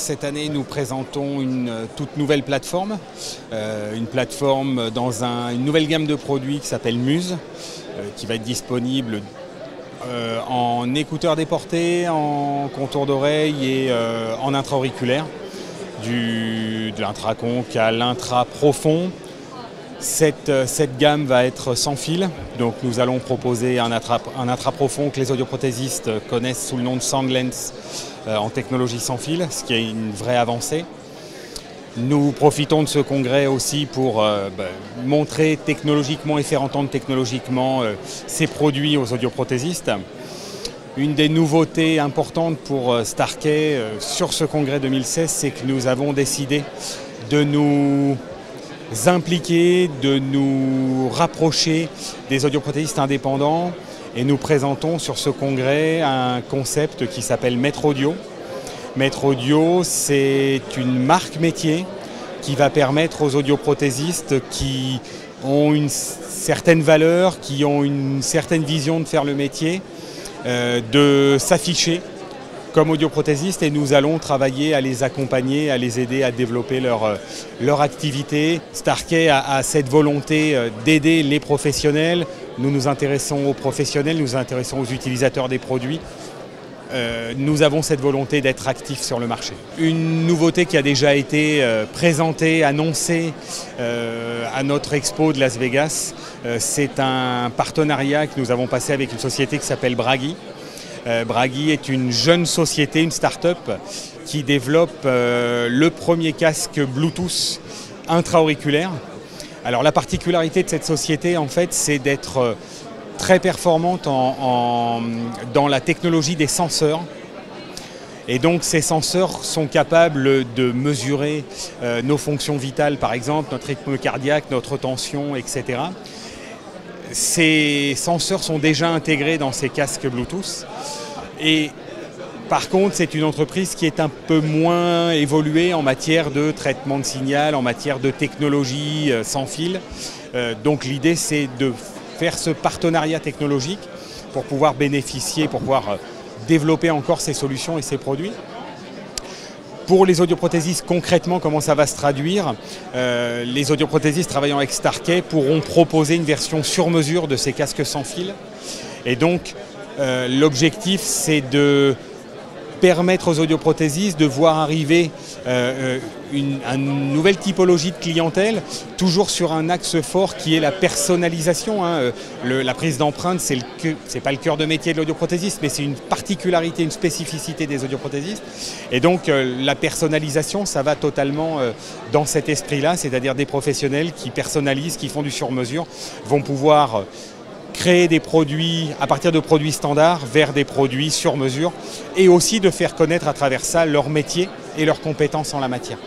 Cette année, nous présentons une toute nouvelle plateforme, dans une nouvelle gamme de produits qui s'appelle Muse, qui va être disponible en écouteurs déportés, en contour d'oreille et en intra-auriculaire, de l'intra-conque à l'intra-profond. Cette gamme va être sans fil, donc nous allons proposer un intra-profond que les audioprothésistes connaissent sous le nom de SoundLens en technologie sans fil, ce qui est une vraie avancée. Nous profitons de ce congrès aussi pour montrer technologiquement et faire entendre technologiquement ces produits aux audioprothésistes. Une des nouveautés importantes pour Starkey sur ce congrès 2016, c'est que nous avons décidé de nous impliquer, de nous rapprocher des audioprothésistes indépendants, et nous présentons sur ce congrès un concept qui s'appelle Maître Audio. Maître Audio, c'est une marque métier qui va permettre aux audioprothésistes qui ont une certaine valeur, qui ont une certaine vision de faire le métier, de s'afficher comme audioprothésistes, et nous allons travailler à les accompagner, à les aider à développer leur activité. Starkey a cette volonté d'aider les professionnels. Nous nous intéressons aux professionnels, nous nous intéressons aux utilisateurs des produits. Nous avons cette volonté d'être actifs sur le marché. Une nouveauté qui a déjà été présentée, annoncée à notre expo de Las Vegas, c'est un partenariat que nous avons passé avec une société qui s'appelle Bragi. Bragi est une jeune société, une start-up qui développe le premier casque Bluetooth intra-auriculaire. Alors la particularité de cette société, en fait, c'est d'être très performante dans la technologie des senseurs. Et donc ces senseurs sont capables de mesurer nos fonctions vitales, par exemple notre rythme cardiaque, notre tension, etc. Ces senseurs sont déjà intégrés dans ces casques Bluetooth. Et par contre, c'est une entreprise qui est un peu moins évoluée en matière de traitement de signal, en matière de technologie sans fil. Donc l'idée, c'est de faire ce partenariat technologique pour pouvoir bénéficier, pour pouvoir développer encore ces solutions et ces produits. Pour les audioprothésistes, concrètement, comment ça va se traduire? Les audioprothésistes travaillant avec Starkey pourront proposer une version sur mesure de ces casques sans fil. Et donc, l'objectif, c'est de permettre aux audioprothésistes de voir arriver une nouvelle typologie de clientèle, toujours sur un axe fort qui est la personnalisation. La prise d'empreinte, c'est pas le cœur de métier de l'audioprothésiste, mais c'est une particularité, une spécificité des audioprothésistes. Et donc la personnalisation, ça va totalement dans cet esprit-là, c'est-à-dire des professionnels qui personnalisent, qui font du sur-mesure, vont pouvoir créer des produits à partir de produits standards vers des produits sur mesure, et aussi de faire connaître à travers ça leur métier et leurs compétences en la matière.